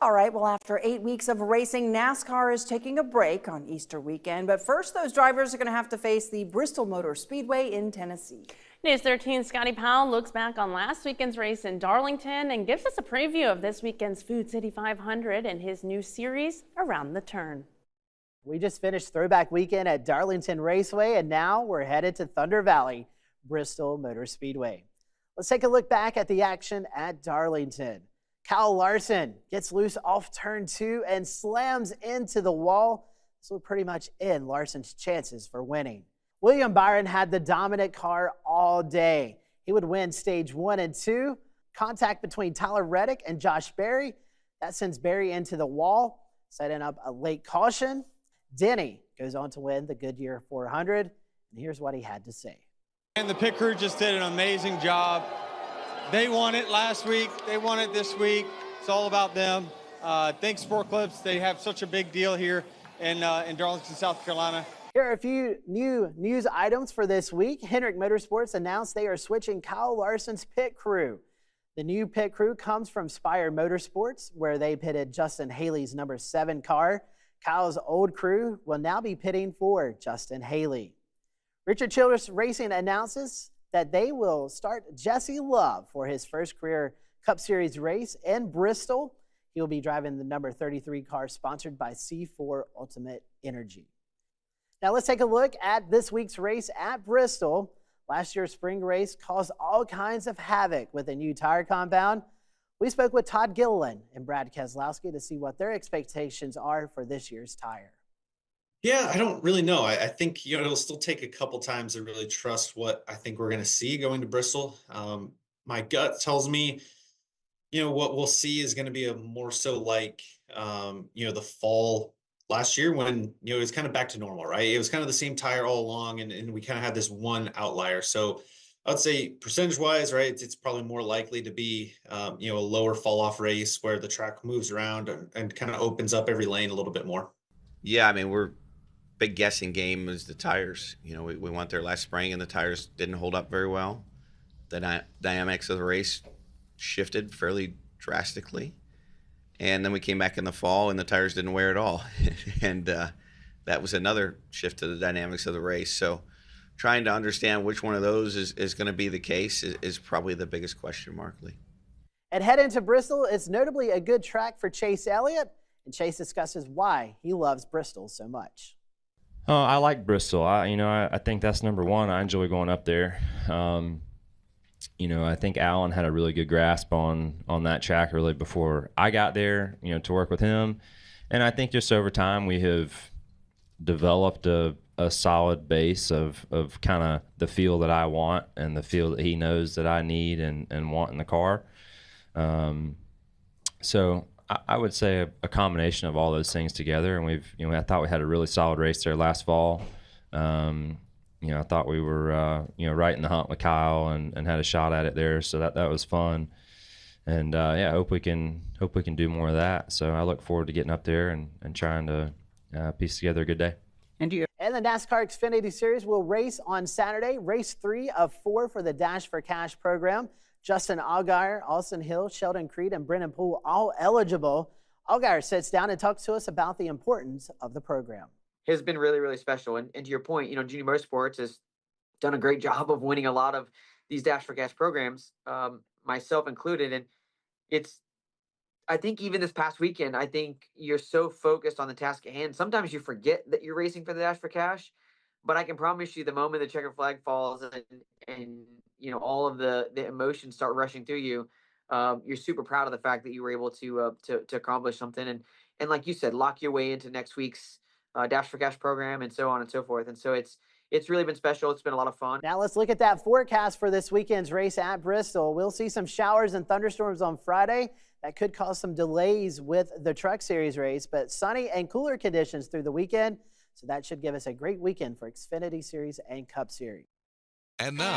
All right, well, after 8 weeks of racing, NASCAR is taking a break on Easter weekend. But first, those drivers are going to have to face the Bristol Motor Speedway in Tennessee. News 13's Scotty Powell looks back on last weekend's race in Darlington and gives us a preview of this weekend's Food City 500 and his new series, Around the Turn. We just finished Throwback Weekend at Darlington Raceway, and now we're headed to Thunder Valley, Bristol Motor Speedway. Let's take a look back at the action at Darlington. Kyle Larson gets loose off turn 2 and slams into the wall. This will pretty much end Larson's chances for winning. William Byron had the dominant car all day. He would win stage 1 and 2. Contact between Tyler Reddick and Josh Berry. That sends Berry into the wall, setting up a late caution. Denny goes on to win the Goodyear 400. And here's what he had to say. And the pit crew just did an amazing job. They won it last week. They won it this week. It's all about them. Thanks, Sport Clips. They have such a big deal here in Darlington, South Carolina. Here are a few new news items for this week. Hendrick Motorsports announced they are switching Kyle Larson's pit crew. The new pit crew comes from Spire Motorsports, where they pitted Justin Haley's number 7 car. Kyle's old crew will now be pitting for Justin Haley. Richard Childress Racing announces that they will start Jesse Love for his first career Cup Series race in Bristol. He will be driving the number 33 car sponsored by C4 Ultimate Energy. Now let's take a look at this week's race at Bristol. Last year's spring race caused all kinds of havoc with a new tire compound. We spoke with Todd Gilliland and Brad Keselowski to see what their expectations are for this year's tire. Yeah, I don't really know. I think, it'll still take a couple times to really trust what I think we're going to see going to Bristol. My gut tells me, what we'll see is going to be a more so like, the fall last year when, it was kind of back to normal, right? It was kind of the same tire all along, and we kind of had this one outlier. So I would say percentage-wise, right, it's probably more likely to be, a lower fall-off race where the track moves around and kind of opens up every lane a little bit more. Yeah, I mean, we're big guessing game is the tires. We went there last spring and the tires didn't hold up very well. The dynamics of the race shifted fairly drastically. And then we came back in the fall and the tires didn't wear at all. And that was another shift to the dynamics of the race. So trying to understand which one of those is going to be the case is probably the biggest question mark, Lee. And head into Bristol, it's notably a good track for Chase Elliott. And Chase discusses why he loves Bristol so much. I like Bristol. I think that's number one. I enjoy going up there. I think Alan had a really good grasp on that track really before I got there, to work with him. And I think just over time we have developed a solid base of kind of the feel that I want and the feel that he knows that I need and want in the car. So I would say a combination of all those things together, and I thought we had a really solid race there last fall. I thought we were right in the hunt with Kyle and had a shot at it there, so that was fun. And I hope we can do more of that. So I look forward to getting up there and trying to piece together a good day. And the NASCAR Xfinity Series will race on Saturday, race 3 of 4 for the Dash for Cash program. Justin Allgaier, Austin Hill, Sheldon Creed, and Brennan Poole all eligible. Allgaier sits down and talks to us about the importance of the program. It has been really, really special. And to your point, Junior Motorsports has done a great job of winning a lot of these Dash for Cash programs, myself included. And I think even this past weekend, I think you're so focused on the task at hand. Sometimes you forget that you're racing for the Dash for Cash. But I can promise you the moment the checker flag falls and all of the emotions start rushing through you, you're super proud of the fact that you were able to accomplish something. And like you said, lock your way into next week's Dash for Cash program and so on and so forth. And so it's really been special. It's been a lot of fun. Now let's look at that forecast for this weekend's race at Bristol. We'll see some showers and thunderstorms on Friday. That could cause some delays with the Truck Series race, but sunny and cooler conditions through the weekend. So that should give us a great weekend for Xfinity Series and Cup Series. And now